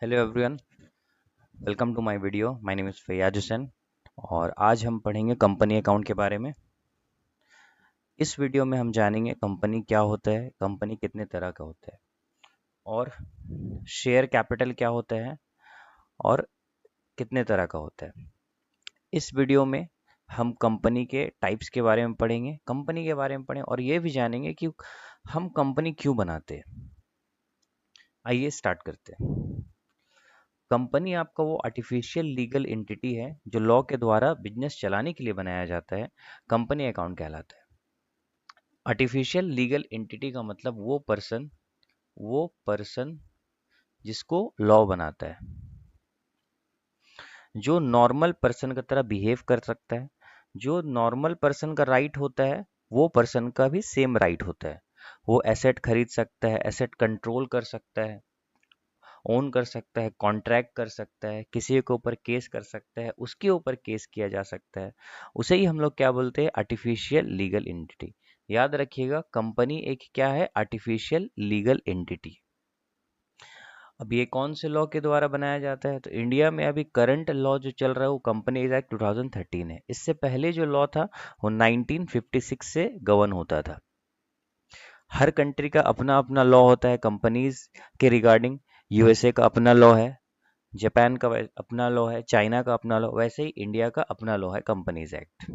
Hello everyone, welcome to my video. My name is Faiyaz Hussain और आज हम पढ़ेंगे कंपनी अकाउंट के बारे में। इस वीडियो में हम जानेंगे कंपनी क्या होता है, कंपनी कितने तरह का होता है और शेयर कैपिटल क्या होता है और कितने तरह का होता है। इस वीडियो में हम कंपनी के टाइप्स के बारे में पढ़ेंगे, कंपनी के बारे में पढ़ें और ये भी जानेंगे कि हम कंपनी क्यों बनाते हैं। आइए स्टार्ट करते हैं। कंपनी आपका वो आर्टिफिशियल लीगल एंटिटी है जो लॉ के द्वारा बिजनेस चलाने के लिए बनाया जाता है। कंपनी अकाउंट कहलाता है। आर्टिफिशियल लीगल एंटिटी का मतलब वो पर्सन जिसको लॉ बनाता है, जो नॉर्मल पर्सन की तरह बिहेव कर सकता है। जो नॉर्मल पर्सन का राइट होता है वो पर्सन का भी सेम राइट होता है। वो एसेट खरीद सकता है, एसेट कंट्रोल कर सकता है, ओन कर सकता है, कॉन्ट्रैक्ट कर सकता है, किसी के ऊपर केस कर सकता है, उसके ऊपर केस किया जा सकता है। उसे ही हम लोग क्या बोलते हैं? Artificial legal entity. याद रखिएगा, कंपनी एक क्या है? Artificial legal entity. अब ये कौन से लॉ के द्वारा बनाया जाता है? तो इंडिया में अभी करंट लॉ जो चल रहा है वो कंपनीज एक्ट 2013 है। इससे पहले जो लॉ था वो 1956 से गवर्न होता था। हर कंट्री का अपना अपना लॉ होता है कंपनीज के रिगार्डिंग। यूएसए का अपना लॉ है, जापान का अपना लॉ है, चाइना का अपना लॉ, वैसे ही इंडिया का अपना लॉ है कंपनीज एक्ट।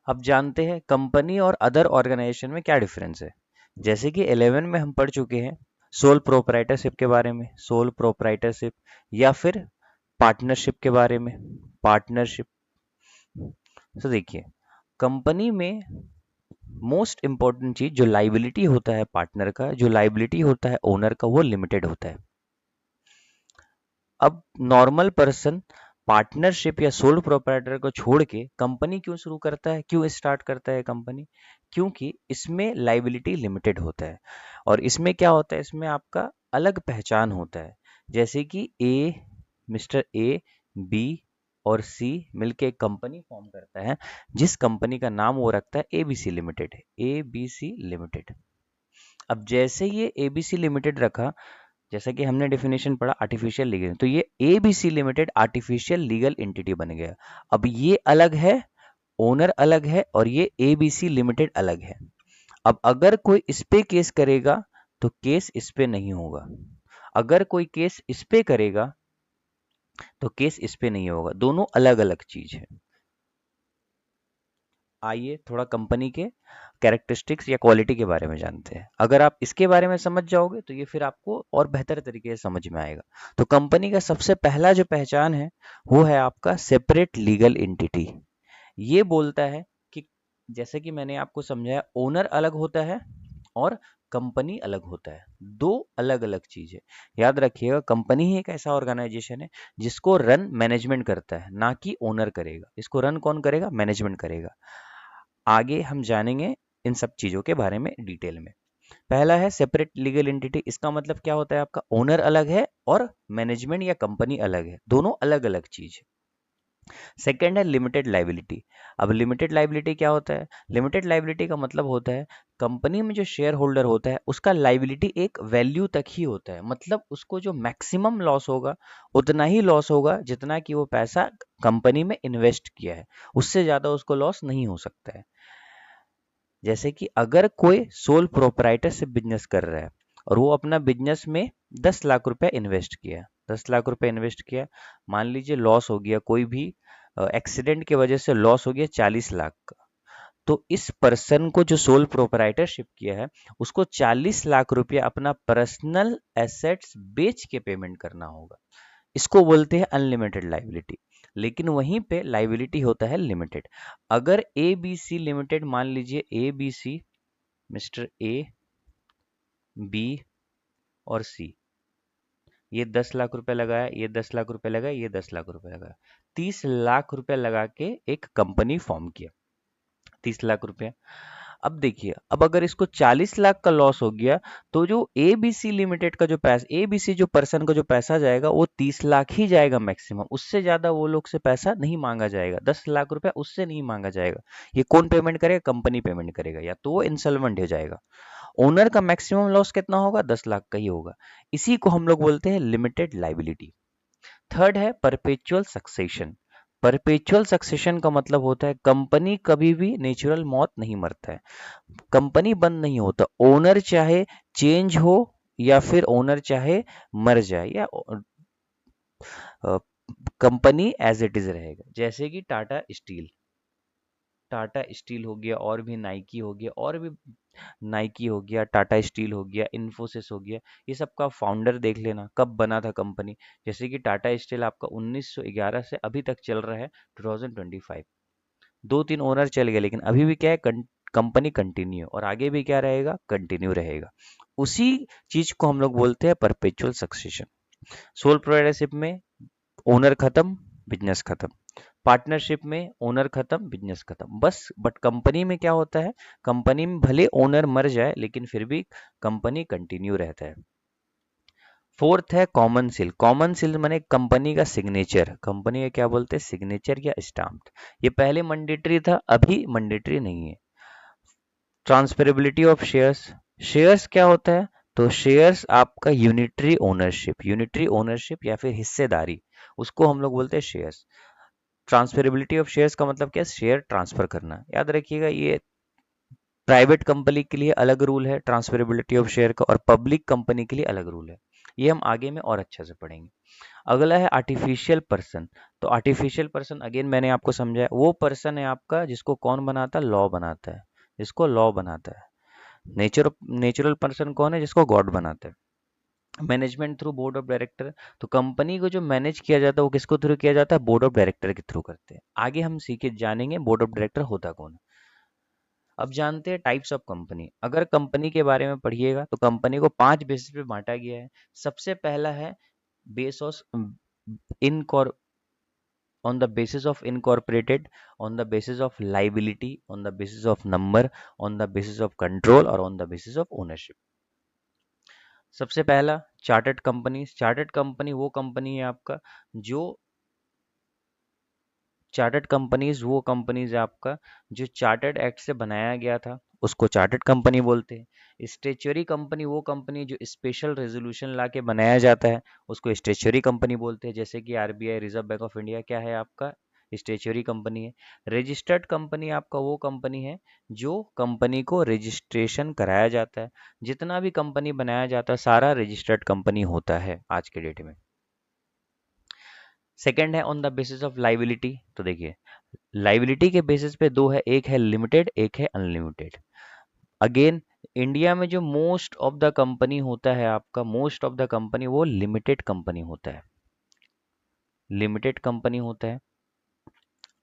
अब जानते हैं कंपनी और अदर ऑर्गेनाइजेशन में क्या डिफरेंस है। जैसे कि 11 में हम पढ़ चुके हैं सोल प्रोप्राइटरशिप के बारे में, सोल प्रोप्राइटरशिप या फिर पार्टनरशिप के बारे में, पार्टनरशिप। तो देखिए, कंपनी में मोस्ट इंपॉर्टेंट चीज जो लाइबिलिटी होता है पार्टनर का, जो लाइबिलिटी होता है ओनर का, वो लिमिटेड होता है। अब नॉर्मल पर्सन पार्टनरशिप या सोल प्रोप्राइटर को छोड़ के कंपनी क्यों शुरू करता है, क्यों स्टार्ट करता है कंपनी? क्योंकि इसमें लाइबिलिटी लिमिटेड होता है और इसमें क्या होता है, इसमें आपका अलग पहचान होता है। जैसे कि मिस्टर ए, बी और सी मिलके एक कंपनी फॉर्म करता है, जिस कंपनी का नाम वो रखता है एबीसी लिमिटेड, एबीसी लिमिटेड। अब जैसे ये एबीसी लिमिटेड रखा, जैसा कि हमने डेफिनेशन पढ़ा आर्टिफिशियल लीगल, तो ये ABC limited artificial legal entity बन गया। अब ये अलग है, ओनर अलग है और ये एबीसी लिमिटेड अलग है। अब अगर कोई इस पे केस करेगा तो केस इस पे नहीं होगा, अगर कोई केस इस पे करेगा तो केस इस पे नहीं होगा। दोनों अलग अलग चीज है। आइए थोड़ा कंपनी के कैरेक्टरिस्टिक्स या क्वालिटी के बारे में जानते हैं। अगर आप इसके बारे में समझ जाओगे तो ये फिर आपको और बेहतर तरीके से समझ में आएगा। तो कंपनी का सबसे पहला जो पहचान है वो है आपका सेपरेट लीगल एंटिटी। ये बोलता है कि जैसे कि मैंने आपको समझाया, ओनर अलग होता है और कंपनी अलग होता है, दो अलग अलग चीज है। याद रखिएगा, कंपनी ही एक ऐसा ऑर्गेनाइजेशन है जिसको रन मैनेजमेंट करता है, ना कि ओनर करेगा। इसको रन कौन करेगा? मैनेजमेंट करेगा। आगे हम जानेंगे इन सब चीजों के बारे में डिटेल में। पहला है सेपरेट लीगल एंटिटी। इसका मतलब क्या होता है? आपका ओनर अलग है और मैनेजमेंट या कंपनी अलग है, दोनों अलग अलग चीज है। सेकेंड है लिमिटेड लाइबिलिटी। अब लिमिटेड लाइबिलिटी क्या होता है? लिमिटेड लाइबिलिटी का मतलब होता है कंपनी में जो शेयर होल्डर होता है उसका लाइबिलिटी एक वैल्यू तक ही होता है। मतलब उसको जो मैक्सिमम लॉस होगा उतना ही लॉस होगा जितना कि वो पैसा कंपनी में इन्वेस्ट किया है, उससे ज्यादा उसको लॉस नहीं हो सकता है। जैसे कि अगर कोई सोल प्रोप्राइटरशिप बिजनेस कर रहा है और वो अपना बिजनेस में 10 लाख रुपया इन्वेस्ट किया, 10 लाख रुपया इन्वेस्ट किया, मान लीजिए लॉस हो गया, कोई भी एक्सीडेंट की वजह से लॉस हो गया 40 लाख का, तो इस पर्सन को जो सोल प्रोप्राइटरशिप किया है उसको 40 लाख रुपया अपना पर्सनल एसेट्स बेच के पेमेंट करना होगा। इसको बोलते हैं अनलिमिटेड लाइबिलिटी। लेकिन वहीं पे लाइबिलिटी होता है लिमिटेड। अगर ए बी सी लिमिटेड, मान लीजिए A B C, mister A, B और सी, ये 10 लाख रुपए लगाया, ये 10 लाख रुपए लगाया, ये 10 लाख रुपए लगाया, 30 लाख रुपए लगा के एक कंपनी फॉर्म किया, 30 लाख रुपया। अब देखिए, अब अगर इसको 40 लाख का लॉस हो गया तो जो एबीसी लिमिटेड का जो पैसा, एबीसी जो पर्सन का जो पैसा जाएगा वो 30 लाख ही जाएगा मैक्सिमम, उससे ज्यादा वो लोग से पैसा नहीं मांगा जाएगा, 10 लाख रुपया उससे नहीं मांगा जाएगा। ये कौन पेमेंट करेगा? कंपनी पेमेंट करेगा, या तो वो इंसॉल्वेंट हो जाएगा। ओनर का मैक्सिमम लॉस कितना होगा? 10 लाख का ही होगा। इसी को हम लोग बोलते हैं लिमिटेड लाइबिलिटी। थर्ड है परपेचुअल सक्सेशन। परपेचुअल सक्सेशन का मतलब होता है कंपनी कभी भी नेचुरल मौत नहीं मरता है, कंपनी बंद नहीं होता। ओनर चाहे चेंज हो या फिर ओनर चाहे मर जाए, या कंपनी एज इट इज रहेगा। जैसे कि टाटा स्टील हो गया, और भी नाइकी हो गया, और भी नाइकी हो गया, टाटा स्टील हो गया, इन्फोसिस हो गया, ये सब का फाउंडर देख लेना कब बना था कंपनी। जैसे कि टाटा स्टील आपका 1911 से अभी तक चल रहा है 2025। 2-3 ओनर चल गए, लेकिन अभी भी क्या है, कंपनी कंटिन्यू, और आगे भी क्या रहेगा, कंटिन्यू रहेगा। उसी चीज को हम लोग बोलते हैं परपेचुअल सक्सेशन। सोल प्रोप्राइटरशिप में ओनर खत्म, बिजनेस खत्म। पार्टनरशिप में ओनर खत्म, बिजनेस खत्म, बस। बट कंपनी में क्या होता है, कंपनी में भले ओनर मर जाए लेकिन फिर भी कंपनी कंटिन्यू रहता है। फोर्थ है कॉमन सील। कॉमन सील माने कंपनी का सिग्नेचर। कंपनी का क्या बोलते हैं, सिग्नेचर या स्टाम्प। ये पहले मैंडेटरी था, अभी मैंडेटरी नहीं है। Transferability of shares. शेयर्स क्या होता है, तो शेयर्स आपका यूनिटरी ओनरशिप, या फिर हिस्सेदारी, उसको हम लोग बोलते हैं शेयर्स। ट्रांसफरेबिलिटी ऑफ शेयर्स का मतलब क्या है, शेयर ट्रांसफर करना। याद रखिएगा, ये प्राइवेट कंपनी के लिए अलग रूल है ट्रांसफरेबिलिटी ऑफ शेयर का, और पब्लिक कंपनी के लिए अलग रूल है। ये हम आगे में और अच्छे से पढ़ेंगे। अगला है आर्टिफिशियल पर्सन। तो आर्टिफिशियल पर्सन अगेन मैंने आपको समझाया, वो पर्सन है आपका जिसको कौन बनाता है, लॉ बनाता है, जिसको लॉ बनाता है। नेचुरल पर्सन कौन है, जिसको गॉड बनाता है। Management through board of director. तो कंपनी को जो मैनेज किया जाता है वो किसको थ्रू किया जाता है, बोर्ड ऑफ डायरेक्टर के थ्रू करते हैं। आगे हम सीखे जानेंगे बोर्ड ऑफ डायरेक्टर होता कौन है। अब जानते हैं टाइप्स ऑफ कंपनी। अगर कंपनी के बारे में पढ़िएगा तो कंपनी को 5 बेसिस पे बांटा गया है। सबसे पहला है base of in on the basis of incorporated, on the basis of liability, on the basis of number, on the basis of control, और on the basis of ownership। सबसे पहला चार्टर्ड कंपनी। चार्टर्ड कंपनी वो company है आपका जो है आपका जो चार्टर्ड एक्ट से बनाया गया था, उसको चार्टर्ड कंपनी बोलते हैं। स्टेचुरी कंपनी वो कंपनी जो स्पेशल रेजोल्यूशन ला के बनाया जाता है, उसको स्टेचुरी कंपनी बोलते हैं। जैसे कि RBI, reserve bank of India क्या है आपका, स्टेचुरी कंपनी है। रजिस्टर्ड कंपनी आपका वो कंपनी है जो कंपनी को रजिस्ट्रेशन कराया जाता है। जितना भी कंपनी बनाया जाता है सारा रजिस्टर्ड कंपनी होता है आज के डेट में। सेकंड है on the basis of liability. तो देखिए लाइबिलिटी के बेसिस पे दो है, एक है लिमिटेड, एक है अनलिमिटेड। अगेन इंडिया में जो मोस्ट ऑफ द कंपनी होता है आपका, मोस्ट ऑफ द कंपनी वो लिमिटेड कंपनी होता है, लिमिटेड कंपनी होता है।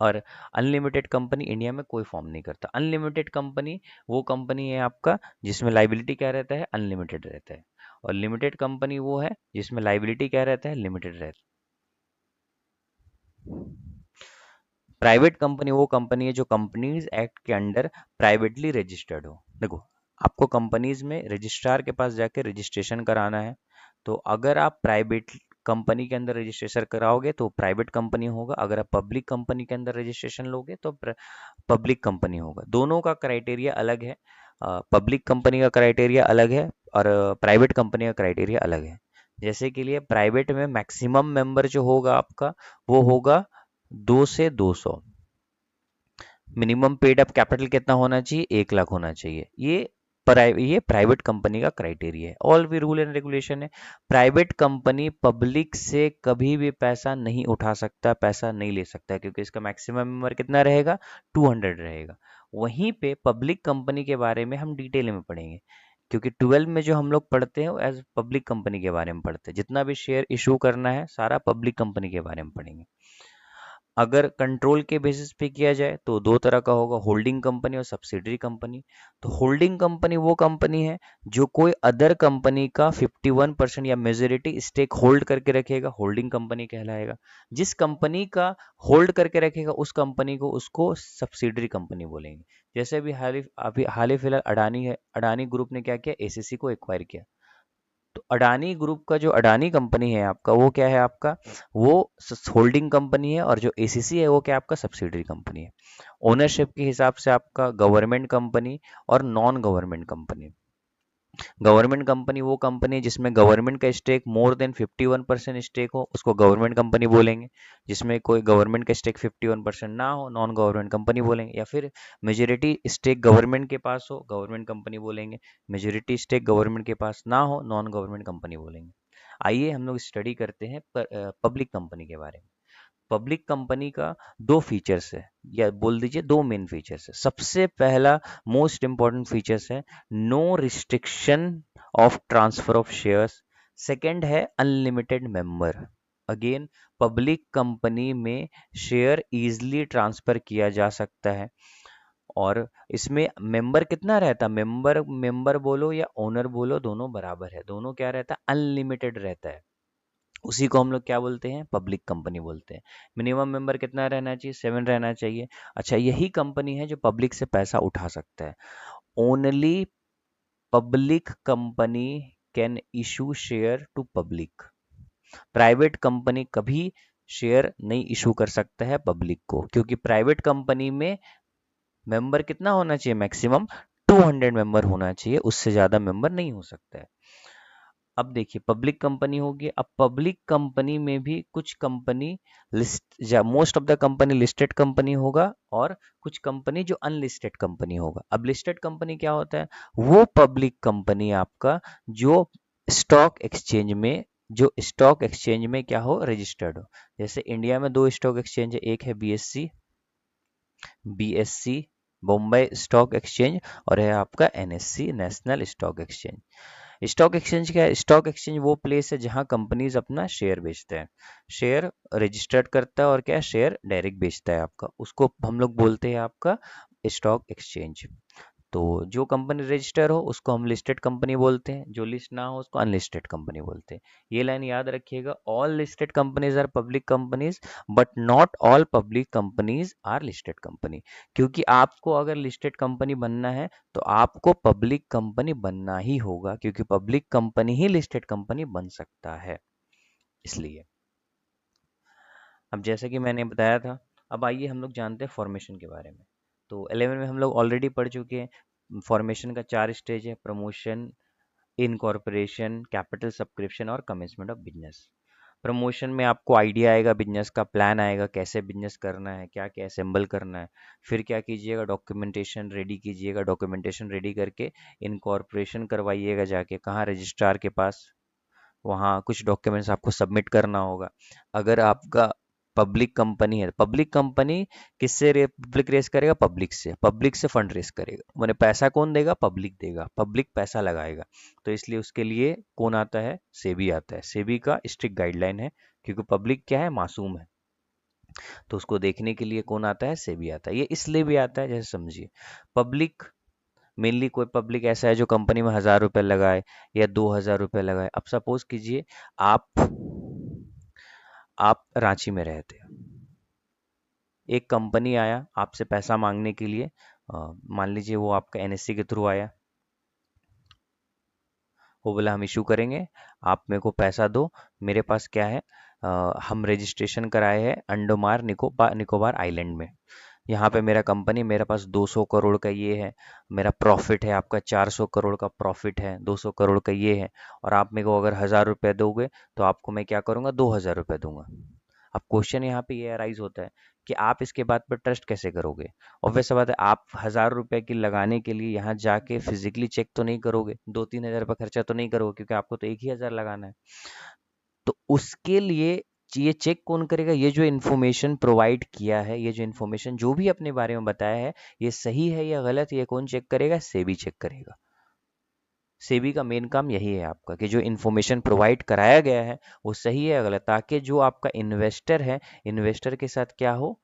और अनलिमिटेड कंपनी इंडिया में कोई फॉर्म नहीं करता। अनलिमिटेड कंपनी वो कंपनी है आपका जिसमें लाइबिलिटी क्या रहता है, अनलिमिटेड रहता है। और लिमिटेड कंपनी वो है जिसमें लाइबिलिटी क्या रहता है, लिमिटेड रहता है। प्राइवेट कंपनी वो कंपनी है जो कंपनीज एक्ट के अंडर प्राइवेटली रजिस्टर्ड हो। देखो आपको कंपनीज में रजिस्ट्रार के पास जाके रजिस्ट्रेशन कराना है, तो अगर आप प्राइवेट कंपनी के अंदर रजिस्ट्रेशन कराओगे तो प्राइवेट कंपनी होगा, अगर आप पब्लिक कंपनी के अंदर रजिस्ट्रेशन लोगे तो पब्लिक कंपनी होगा। दोनों का क्राइटेरिया अलग है। पब्लिक कंपनी का क्राइटेरिया अलग है और प्राइवेट कंपनी का क्राइटेरिया अलग है। जैसे के लिए प्राइवेट में मैक्सिमम मेंबर जो होगा आपका वो होगा 2 से 200। मिनिमम पेड अप कैपिटल कितना होना चाहिए, 1 लाख होना चाहिए। ये प्राइवेट कंपनी का क्राइटेरिया है। ऑल भी रूल एंड रेगुलेशन है। प्राइवेट कंपनी पब्लिक से कभी भी पैसा नहीं उठा सकता, पैसा नहीं ले सकता, क्योंकि इसका मैक्सिमम मेंबर कितना रहेगा, 200 रहेगा। वहीं पे पब्लिक कंपनी के बारे में हम डिटेल में पढ़ेंगे, क्योंकि 12 में जो हम लोग पढ़ते हैं एज पब्लिक कंपनी के बारे में पढ़ते हैं। जितना भी शेयर इशू करना है सारा पब्लिक कंपनी के बारे में पढ़ेंगे। अगर कंट्रोल के बेसिस पे किया जाए तो दो तरह का होगा, होल्डिंग कंपनी और सब्सिडरी कंपनी। तो होल्डिंग कंपनी वो कंपनी है जो कोई अदर कंपनी का 51% या मेजोरिटी स्टेक होल्ड करके रखेगा, होल्डिंग कंपनी कहलाएगा। जिस कंपनी का होल्ड करके रखेगा उस कंपनी को उसको सब्सिडरी कंपनी बोलेंगे। जैसे अभी हाल ही फिलहाल अडानी है, अडानी ग्रुप ने क्या किया, एसीसी को एक्वायर किया। तो अडानी ग्रुप का जो अडानी कंपनी है आपका वो क्या है, आपका वो होल्डिंग कंपनी है, और जो एसीसी है वो क्या आपका सब्सिडरी कंपनी है। ओनरशिप के हिसाब से आपका गवर्नमेंट कंपनी और non government company. Government company वो कंपनी है जिसमें गवर्नमेंट का स्टेक मोर देन 51% स्टेक हो, उसको गवर्नमेंट कंपनी बोलेंगे। जिसमें कोई गवर्नमेंट का स्टेक 51% ना हो, नॉन गवर्नमेंट कंपनी बोलेंगे। या फिर मेजोरिटी स्टेक गवर्नमेंट के पास हो, गवर्नमेंट कंपनी बोलेंगे। मेजोरिटी स्टेक गवर्नमेंट के पास ना हो, नॉन गवर्नमेंट कंपनी बोलेंगे। आइए हम लोग स्टडी करते हैं पब्लिक कंपनी के बारे में। पब्लिक कंपनी का दो फीचर्स है, या बोल दीजिए दो मेन फीचर्स है। सबसे पहला मोस्ट इंपॉर्टेंट फीचर्स है no restriction of transfer of shares. Second है unlimited member. Again, public company में शेयर इजीली ट्रांसफर किया जा सकता है। और इसमें मेंबर कितना रहता है, मेंबर मेंबर बोलो या ओनर बोलो, दोनों बराबर है। दोनों क्या रहता है, अनलिमिटेड रहता है। उसी को हम लोग क्या बोलते हैं, पब्लिक कंपनी बोलते हैं। मिनिमम मेंबर कितना रहना चाहिए, 7 रहना चाहिए। अच्छा, यही कंपनी है जो पब्लिक से पैसा उठा सकता है। Only public company can issue share to public. Private company कभी शेयर नहीं इशू कर सकता है पब्लिक को, क्योंकि प्राइवेट कंपनी में मेंबर कितना होना चाहिए, मैक्सिमम 200 मेंबर होना चाहिए, उससे ज्यादा मेंबर नहीं हो सकता है। अब देखिए, पब्लिक कंपनी होगी। अब पब्लिक कंपनी में भी कुछ company list, most of the company listed company होगा, और कुछ कंपनी जो अनलिस्टेड कंपनी होगा। अब लिस्टेड कंपनी क्या होता है, वो पब्लिक कंपनी आपका जो स्टॉक एक्सचेंज में क्या हो, रजिस्टर्ड हो। जैसे इंडिया में दो स्टॉक एक्सचेंज है, एक है बीएससी बॉम्बे स्टॉक एक्सचेंज, और है आपका NSC national stock exchange. Stock exchange क्या है, स्टॉक एक्सचेंज वो प्लेस है जहां कंपनीज अपना शेयर बेचते हैं। शेयर रजिस्टर्ड करता है, और क्या, शेयर डायरेक्ट बेचता है आपका, उसको हम लोग बोलते हैं आपका स्टॉक एक्सचेंज। तो जो कंपनी रजिस्टर हो उसको हम लिस्टेड कंपनी बोलते हैं, जो लिस्ट ना हो उसको अनलिस्टेड कंपनी बोलते हैं। ये लाइन याद रखिएगा, all listed companies are public companies, but not all public companies are listed company. क्योंकि आपको अगर लिस्टेड कंपनी बनना है तो आपको पब्लिक कंपनी बनना ही होगा, क्योंकि पब्लिक कंपनी ही लिस्टेड कंपनी बन सकता है, इसलिए। अब जैसे कि मैंने बताया था, अब आइए हम लोग जानते हैं फॉर्मेशन के बारे में। तो 11 में हम लोग ऑलरेडी पढ़ चुके हैं। फॉर्मेशन का 4 स्टेज है, प्रमोशन, इनकॉर्पोरेशन, कैपिटल सब्सक्रिप्शन और कमेंसमेंट ऑफ बिजनेस। प्रमोशन में आपको आइडिया आएगा, बिजनेस का प्लान आएगा, कैसे बिजनेस करना है, क्या क्या असेंबल करना है। फिर क्या कीजिएगा, डॉक्यूमेंटेशन रेडी कीजिएगा। डॉक्यूमेंटेशन रेडी करके इनकॉर्पोरेशन करवाइएगा जाके, कहाँ, रजिस्ट्रार के पास। वहाँ कुछ डॉक्यूमेंट्स आपको सबमिट करना होगा। अगर आपका पब्लिक कंपनी है, पब्लिक कंपनी किससे पब्लिक रेस करेगा, पब्लिक से फंड रेस करेगा। मैंने पैसा कौन देगा, पब्लिक देगा, पब्लिक पैसा लगाएगा। तो इसलिए उसके लिए कौन आता है, सेबी आता है। सेबी का स्ट्रिक्ट गाइडलाइन है, क्योंकि पब्लिक क्या है, मासूम है। तो उसको देखने के लिए कौन आता है, सेबी आता है। ये इसलिए भी आता है, जैसे समझिए, पब्लिक मेनली कोई पब्लिक ऐसा है जो कंपनी में 1,000 रुपए लगाए या 2,000 रुपए लगाए। अब सपोज कीजिए आप रांची में रहते हैं, एक कंपनी आया आपसे पैसा मांगने के लिए। मान लीजिए वो आपका एनएससी के थ्रू आया। वो बोला हम इशू करेंगे, आप मेरे को पैसा दो। मेरे पास क्या है, हम रजिस्ट्रेशन कराए हैं अंडमान निकोबार आइलैंड में। यहाँ पे मेरा कंपनी, मेरे पास 200 करोड़ का ये है। मेरा प्रॉफिट है आपका 400 करोड़ का प्रॉफिट है, 200 करोड़ का ये है। और आप मेरे को अगर 1,000 रुपये दोगे तो आपको मैं क्या करूँगा, 2,000 रुपये दूंगा। अब क्वेश्चन यहाँ पे ये अराइज होता है कि आप इसके बात पर ट्रस्ट कैसे करोगे। ऑब्वियस सी बात है, आप 1,000 रुपये की लगाने के लिए यहाँ जाके फिजिकली चेक तो नहीं करोगे, 2-3 हज़ार रुपये खर्चा तो नहीं करोगे, क्योंकि आपको तो 1 ही 1,000 लगाना है। तो उसके लिए ये चेक कौन करेगा, ये जो इन्फॉर्मेशन प्रोवाइड किया है, ये जो इन्फॉर्मेशन जो भी अपने बारे में बताया है, ये सही है या गलत, ये कौन चेक करेगा, सेबी चेक करेगा। सेबी का मेन काम यही है आपका, कि जो इन्फॉर्मेशन प्रोवाइड कराया गया है वो सही है या गलत, ताकि जो आपका इन्वेस्टर है, इन्वेस्टर के साथ क्या हो,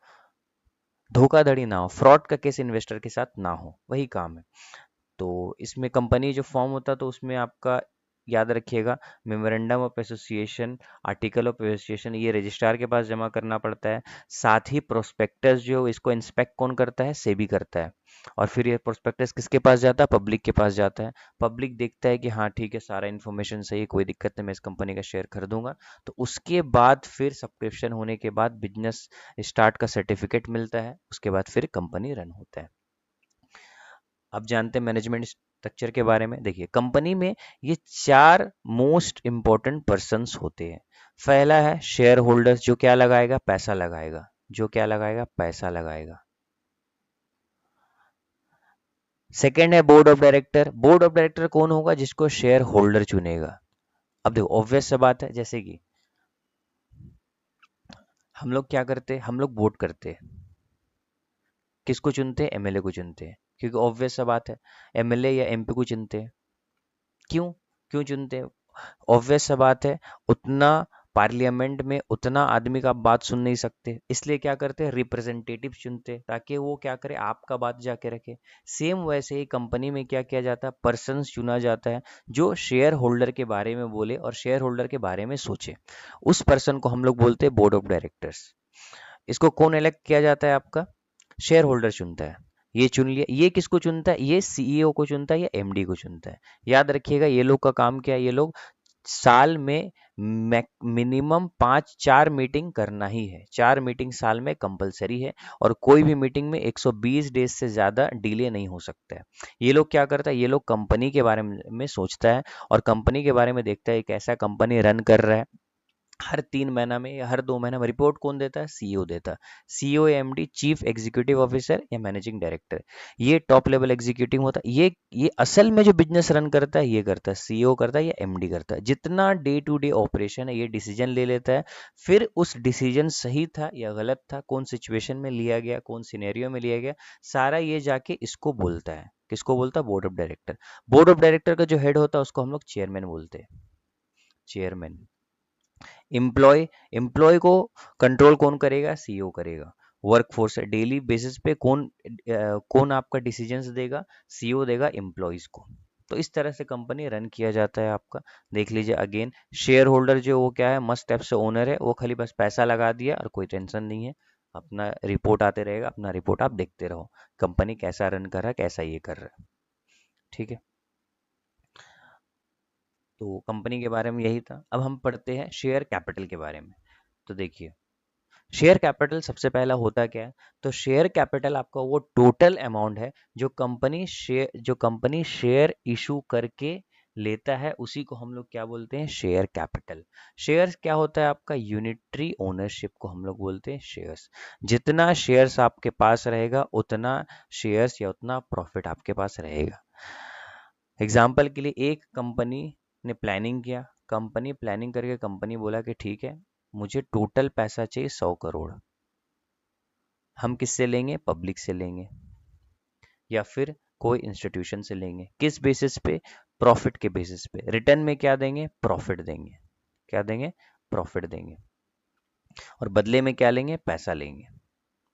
धोखाधड़ी ना हो, फ्रॉड का केस इन्वेस्टर के साथ ना हो, वही काम है। तो इसमें कंपनी जो फॉर्म होता है तो उसमें आपका याद रखिएगा, memorandum of association, article of association, ये रजिस्ट्रार के पास जमा करना पड़ता है। साथ ही प्रोस्पेक्टस जो इसको इंस्पेक्ट कौन करता है, सेबी करता है। और फिर ये प्रोस्पेक्टस किसके पास जाता है, पब्लिक के पास जाता है। पब्लिक देखता है कि हाँ ठीक है, सारा इन्फॉर्मेशन सही है, कोई दिक्कत नहीं, मैं इस कंपनी का शेयर खरीदूंगा। तो उसके बाद फिर सब्सक्रिप्शन होने के बाद बिजनेस स्टार्ट का सर्टिफिकेट मिलता है, उसके बाद फिर कंपनी रन होता है। अब जानते हैं मैनेजमेंट स्ट्रक्चर के बारे में। देखिए कंपनी में ये 4 मोस्ट इंपॉर्टेंट पर्सन्स होते हैं। पहला है शेयर होल्डर्स, जो क्या लगाएगा, पैसा लगाएगा, जो क्या लगाएगा, पैसा लगाएगा। सेकंड है board of director. Board of director कौन होगा, जिसको शेयर होल्डर चुनेगा। अब देखो ऑब्वियस सा बात है, जैसे कि हम लोग क्या करते हैं, हम लोग वोट करते हैं, किसको चुनते हैं, एमएलए को चुनते हैं, क्योंकि ऑब्वियस सा बात है एमएलए या एमपी को चुनते हैं। क्यों, क्यों चुनते हैं, ऑब्वियस सा बात है, उतना पार्लियामेंट में उतना आदमी का बात सुन नहीं सकते, इसलिए क्या करते हैं, रिप्रेजेंटेटिव चुनते हैं, ताकि वो क्या करे, आपका बात जाके रखे। सेम वैसे ही कंपनी में क्या किया जाता है, पर्सन चुना जाता है जो शेयर होल्डर के बारे में बोले और शेयर होल्डर के बारे में सोचे। उस पर्सन को हम लोग बोलते हैं बोर्ड ऑफ डायरेक्टर्स। इसको कौन इलेक्ट किया जाता है, आपका शेयर होल्डर चुनता है। ये चुन लिया, ये किसको चुनता है, ये सीईओ को चुनता है या एमडी को चुनता है। याद रखिएगा ये लोग का काम क्या है, ये लोग साल में मिनिमम 5-4 मीटिंग करना ही है। 4 मीटिंग साल में कंपलसरी है, और कोई भी मीटिंग में 120 डेज से ज़्यादा डिले नहीं हो सकता है। ये लोग क्या करता है, ये लोग कंपनी के बारे में सोचता है और कंपनी के बारे में देखता है कैसा कंपनी रन कर रहा है। हर 3 महीना में या हर 2 महीना में रिपोर्ट कौन देता है, सीईओ देता है। CEO, MD, chief executive officer या मैनेजिंग डायरेक्टर, ये टॉप लेवल एग्जीक्यूटिव होता है। ये असल में जो बिजनेस रन करता है ये करता है सीईओ, करता है या एमडी करता है। जितना डे टू डे ऑपरेशन है ये डिसीजन ले लेता है। फिर उस डिसीजन सही था या गलत था, कौन सिचुएशन में लिया गया, कौन सिनेरियो में लिया गया, सारा ये जाके इसको बोलता है। किसको बोलता है, board of director. Board of director का जो हेड होता है उसको हम लोग चेयरमैन बोलते हैं, चेयरमैन। एम्प्लॉय, एम्प्लॉय को कंट्रोल कौन करेगा, सीईओ करेगा। वर्कफोर्स डेली बेसिस पे कौन आपका डिसीजंस देगा, सीईओ देगा एम्प्लॉयज को। तो इस तरह से कंपनी रन किया जाता है आपका। देख लीजिए अगेन, शेयर होल्डर जो वो क्या है, मस्ट एप से ओनर है, वो खाली बस पैसा लगा दिया और कोई टेंशन नहीं है। अपना रिपोर्ट आते रहेगा, अपना रिपोर्ट आप देखते रहो कंपनी कैसा रन कर रहा है, कैसा ये कर रहा है। ठीक है, तो कंपनी के बारे में यही था। अब हम पढ़ते हैं शेयर कैपिटल के बारे में। तो देखिए शेयर कैपिटल सबसे पहला होता क्या है, तो शेयर कैपिटल आपका वो टोटल अमाउंट है जो कंपनी शेयर इशू करके लेता है, उसी को हम लोग क्या बोलते हैं, शेयर कैपिटल। शेयर्स क्या होता है आपका, यूनिटरी ओनरशिप को हम लोग बोलते हैं शेयर्स। जितना शेयर्स आपके पास रहेगा उतना शेयर्स या उतना प्रॉफिट आपके पास रहेगा। एग्जाम्पल के लिए एक कंपनी ने प्लानिंग किया, कंपनी प्लानिंग करके कंपनी बोला कि ठीक है मुझे टोटल पैसा चाहिए 100 करोड़। हम किससे लेंगे, पब्लिक से लेंगे या फिर कोई इंस्टीट्यूशन से लेंगे। किस बेसिस पे, प्रॉफिट के बेसिस पे। रिटर्न में क्या देंगे, प्रॉफिट देंगे। क्या देंगे, प्रॉफिट देंगे। और बदले में क्या लेंगे, पैसा लेंगे,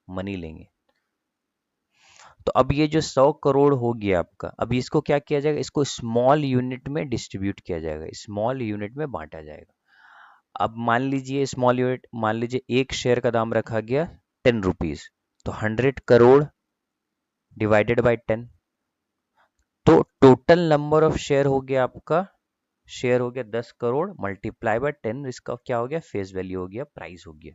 मनी लेंगे। तो अब ये जो 100 करोड़ हो गया आपका, अब इसको क्या किया जाएगा, इसको स्मॉल यूनिट में डिस्ट्रीब्यूट किया जाएगा, स्मॉल यूनिट में बांटा जाएगा। अब मान लीजिए स्मॉल यूनिट, मान लीजिए एक शेयर का दाम रखा गया 10 रुपीज, तो 100 करोड़ डिवाइडेड बाई 10, तो टोटल नंबर ऑफ शेयर हो गया आपका, शेयर हो गया 10 करोड़ मल्टीप्लाई बाय 10, इसका क्या हो गया, फेस वैल्यू हो गया, प्राइस हो गया।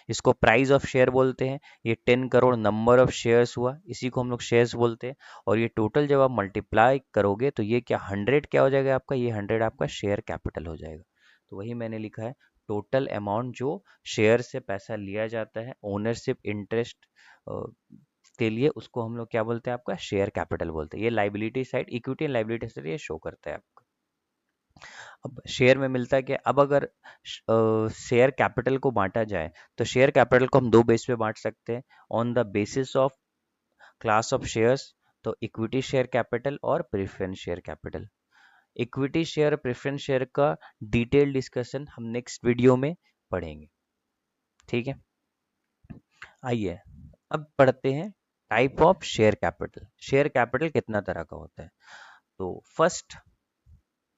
इसको प्राइस ऑफ शेयर बोलते हैं। ये 10 करोड़ नंबर ऑफ शेयर्स हुआ, इसी को हम लोग शेयर्स बोलते हैं। और ये टोटल जब आप मल्टीप्लाई करोगे तो ये क्या 100 क्या हो जाएगा आपका, ये 100 आपका शेयर कैपिटल हो जाएगा। तो वही मैंने लिखा है, टोटल अमाउंट जो शेयर से पैसा लिया जाता है ओनरशिप इंटरेस्ट के लिए, उसको हम लोग क्या बोलते हैं, आपका शेयर कैपिटल बोलते हैं। ये liability side, equity and liability side ये शो करता है आपका। अब शेयर में मिलता है कि अब अगर शेयर कैपिटल को बांटा जाए तो शेयर कैपिटल को हम दो बेस पे बांट सकते हैं, on the basis of class of shares. तो इक्विटी शेयर कैपिटल और preference share capital. Equity share, preference share का डिटेल डिस्कशन हम नेक्स्ट वीडियो में पढ़ेंगे। ठीक है, आइए अब पढ़ते हैं type of share capital. Share capital कितना तरह का होता है। तो फर्स्ट,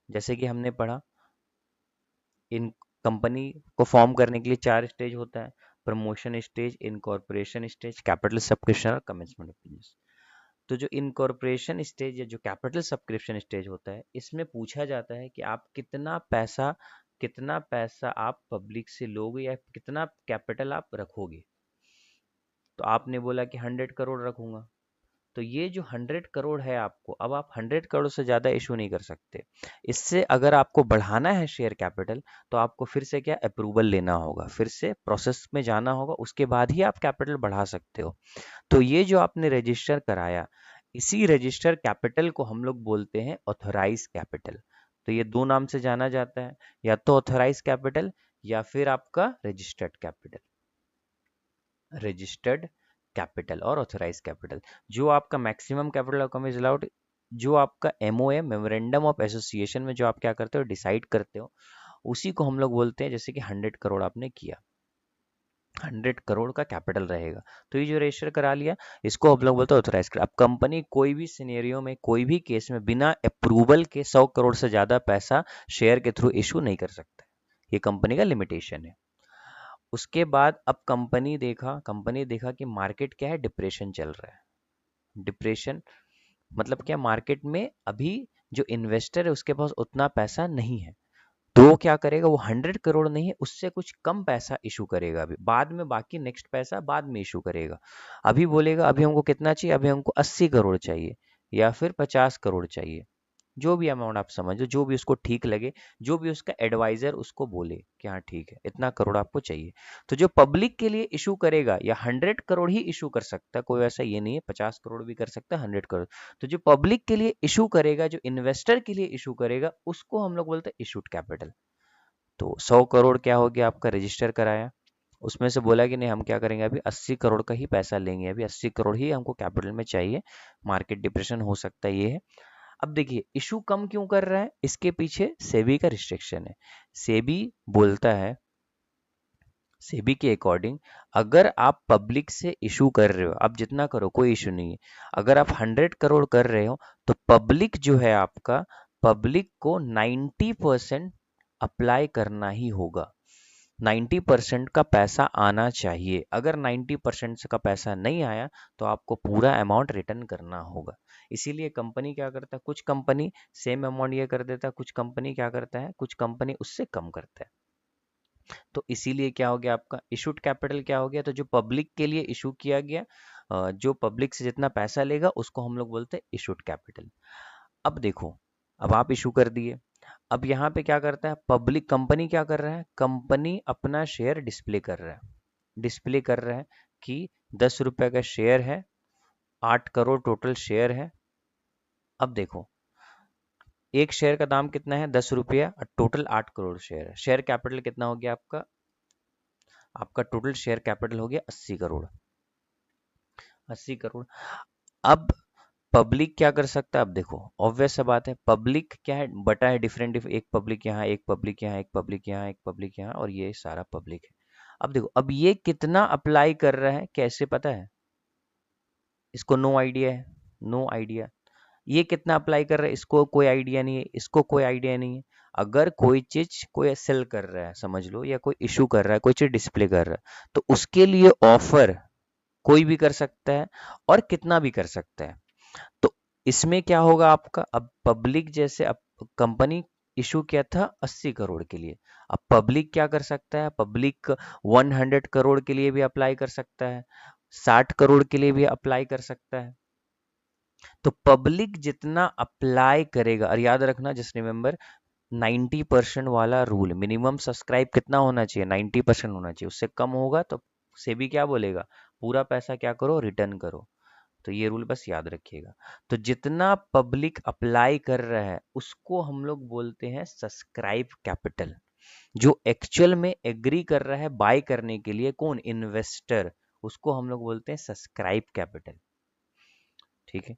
जैसे कि हमने पढ़ा, इन कंपनी को फॉर्म करने के लिए 4 स्टेज होता है, promotion stage, incorporation stage, capital subscription और कमेंसमेंट ऑफ बिजनेस। तो जो इनकॉर्पोरेशन स्टेज या जो कैपिटल सब्सक्रिप्शन स्टेज होता है, इसमें पूछा जाता है कि आप कितना पैसा आप पब्लिक से लोगे या कितना कैपिटल आप रखोगे। तो आपने बोला कि 100 करोड़ रखूंगा, तो ये जो 100 करोड़ है आपको, अब आप 100 करोड़ से ज़्यादा इशू नहीं कर सकते। इससे अगर आपको बढ़ाना है शेयर कैपिटल, तो आपको फिर से क्या अप्रूवल लेना होगा, फिर से प्रोसेस में जाना होगा, उसके बाद ही आप कैपिटल बढ़ा सकते हो। तो ये जो आपने रजिस्टर कराया, इसी रजिस्टर कैपिटल को हम लोग बोलते हैं ऑथराइज कैपिटल। तो ये दो नाम से जाना जाता है, या तो ऑथराइज कैपिटल या फिर आपका रजिस्टर्ड कैपिटल। रजिस्टर्ड कैपिटल और ऑथराइज कैपिटल। जो आपका maximum capital of company is allowed, जो आपका एमओए, मेमोरेंडम ऑफ एसोसिएशन में जो आप क्या करते हो, डिसाइड करते हो, उसी को हम लोग बोलते हैं। जैसे कि 100 करोड़ आपने किया, 100 करोड़ का कैपिटल रहेगा, तो ये जो रजिस्टर करा लिया, इसको हम लोग बोलते हैं ऑथराइज। अब कंपनी कोई भी सिनेरियो में, कोई भी केस में बिना अप्रूवल के 100 करोड़ से ज्यादा पैसा शेयर के थ्रू इशू नहीं कर सकता। ये कंपनी का लिमिटेशन है। उसके बाद अब कंपनी देखा कि मार्केट क्या है, डिप्रेशन चल रहा है। डिप्रेशन मतलब क्या, मार्केट में अभी जो इन्वेस्टर है उसके पास उतना पैसा नहीं है, तो वो क्या करेगा, वो 100 करोड़ नहीं है, उससे कुछ कम पैसा इशू करेगा अभी, बाद में बाकी नेक्स्ट पैसा बाद में इशू करेगा। अभी बोलेगा अभी हमको कितना चाहिए, अभी हमको 80 करोड़ चाहिए या फिर 50 करोड़ चाहिए, जो भी अमाउंट आप समझो, जो भी उसको ठीक लगे, जो भी उसका एडवाइजर उसको बोले कि हाँ ठीक है, इतना करोड़ आपको चाहिए। तो जो पब्लिक के लिए इशू करेगा, या 100 करोड़ ही इशू कर सकता है, कोई ऐसा ये नहीं है 50 करोड़ भी कर सकता है, 100 करोड़। तो जो पब्लिक के लिए इशू करेगा, जो इन्वेस्टर के लिए इशू करेगा, उसको हम लोग बोलते हैं इशूड कैपिटल। तो 100 करोड़ क्या हो गया आपका, रजिस्टर कराया, उसमें से बोला कि नहीं हम क्या करेंगे, अभी 80 करोड़ का ही पैसा लेंगे, अभी 80 करोड़ ही हमको कैपिटल में चाहिए, मार्केट डिप्रेशन हो सकता है, ये है। अब देखिए इशू कम क्यों कर रहा है, इसके पीछे सेबी का रिस्ट्रिक्शन है। सेबी बोलता है, सेबी के अकॉर्डिंग, अगर आप पब्लिक से इशू कर रहे हो, आप जितना करो कोई इशू नहीं है, अगर आप 100 करोड़ कर रहे हो, तो पब्लिक जो है आपका, पब्लिक को 90% अप्लाई करना ही होगा। 90% का पैसा आना चाहिए। अगर 90% का पैसा नहीं आया, तो आपको पूरा अमाउंट रिटर्न करना होगा। इसीलिए कंपनी क्या करता है, कुछ कंपनी सेम अमाउंट ये कर देता है, कुछ कंपनी क्या करता है, कुछ कंपनी उससे कम करता है। तो इसीलिए क्या हो गया आपका इशूड कैपिटल, क्या हो गया, तो जो पब्लिक के लिए इशू किया गया, जो पब्लिक से जितना पैसा लेगा उसको हम लोग बोलते हैं इशूड कैपिटल। अब देखो, अब आप इशू कर दिए, अब यहाँ पे क्या करता है पब्लिक, कंपनी क्या कर रहा है, कंपनी अपना शेयर डिस्प्ले कर रहा है, डिस्प्ले कर रहा है कि 10 रुपए का शेयर है, 8 करोड़ टोटल शेयर है। अब देखो, एक शेयर का दाम कितना है, 10 रुपया, और टोटल 8 करोड़ शेयर है। शेयर कैपिटल कितना हो गया आपका, आपका टोटल शेयर कैपिटल हो गया 80 करोड़। 80 करोड़। अब पब्लिक क्या कर सकता है, अब देखो ऑब्वियस सा बात है, पब्लिक क्या है, बटा है डिफरेंट, एक पब्लिक यहाँ, एक पब्लिक यहाँ, एक पब्लिक यहाँ, एक पब्लिक यहाँ, और ये सारा पब्लिक है। अब देखो, अब ये कितना अप्लाई कर रहा है, कैसे पता है, इसको नो आइडिया है, नो आइडिया। ये कितना अप्लाई कर रहा है, इसको कोई आइडिया नहीं है, इसको कोई आइडिया नहीं है। अगर कोई चीज कोई सेल कर रहा है समझ लो, या कोई इशू कर रहा है, कोई चीज डिस्प्ले कर रहा है, तो उसके लिए ऑफर कोई भी कर सकता है और कितना भी कर सकता है। तो इसमें क्या होगा आपका, अब पब्लिक जैसे, अब कंपनी इशू किया था 80 करोड़ के लिए, अब पब्लिक क्या कर सकता है, पब्लिक 100 करोड़ के लिए भी अप्लाई कर सकता है, 60 करोड़ के लिए भी अप्लाई कर सकता है। तो पब्लिक जितना अप्लाई करेगा, और याद रखना जस्ट रिमेंबर, 90% वाला रूल, मिनिमम सब्सक्राइब कितना होना चाहिए, 90% होना चाहिए, उससे कम होगा तो सेबी क्या बोलेगा, पूरा पैसा क्या करो, रिटर्न करो। तो ये रूल बस याद रखिएगा। तो जितना पब्लिक अप्लाई कर रहा है उसको हम लोग बोलते हैं सब्सक्राइब कैपिटल। जो एक्चुअल में एग्री कर रहा है बाय करने के लिए, कौन, इन्वेस्टर, उसको हम लोग बोलते हैं सब्सक्राइब कैपिटल। ठीक है।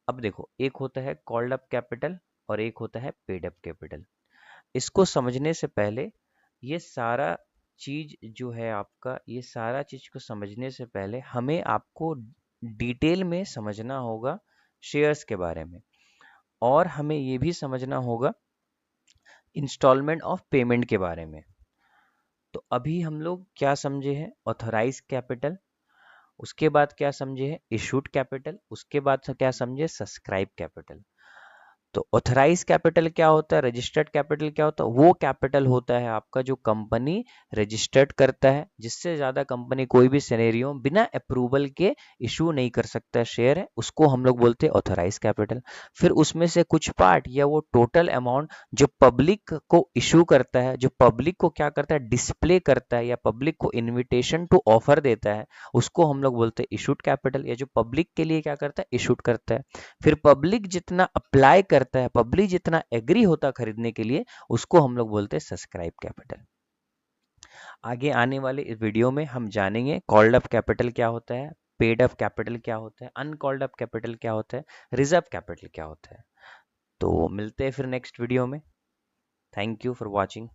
अब देखो, एक होता है कॉल्ड अप कैपिटल और एक होता है पेड अप कैपिटल। इसको समझने से पहले, ये सारा चीज जो है आपका, ये सारा चीज को समझने से पहले हमें आपको डिटेल में समझना होगा शेयर्स के बारे में, और हमें ये भी समझना होगा इंस्टॉलमेंट ऑफ पेमेंट के बारे में। तो अभी हम लोग क्या समझे हैं, ऑथराइज कैपिटल, उसके बाद क्या समझे हैं, इशूड कैपिटल, उसके बाद क्या समझे, सब्सक्राइब कैपिटल। तो ऑथराइज कैपिटल क्या होता है, रजिस्टर्ड कैपिटल क्या होता है, वो कैपिटल होता है आपका जो कंपनी रजिस्टर्ड करता है, जिससे ज्यादा कंपनी कोई भी सिनेरियो बिना अप्रूवल के इशू नहीं कर सकता शेयर है, उसको हम लोग बोलते हैं ऑथराइज कैपिटल। फिर उसमें से कुछ पार्ट या वो टोटल अमाउंट जो पब्लिक को इशू करता है, जो पब्लिक को क्या करता है, डिस्प्ले करता है या पब्लिक को इन्विटेशन टू ऑफर देता है, उसको हम लोग बोलते हैं इशूड कैपिटल, या जो पब्लिक के लिए क्या करता है, इशूड करता है। फिर पब्लिक जितना अप्लाई करता है, पब्लिक जितना एग्री होता है खरीदने के लिए, उसको हम लोग बोलते हैं सब्सक्राइब कैपिटल। आगे आने वाले इस वीडियो में हम जानेंगे कॉल्ड अप कैपिटल क्या होता है, पेड अप कैपिटल क्या होता है, अनकॉल्ड अप कैपिटल क्या होता है, रिजर्व कैपिटल क्या होता है। तो मिलते हैं फिर नेक्स्ट वीडियो में। Thank you for watching.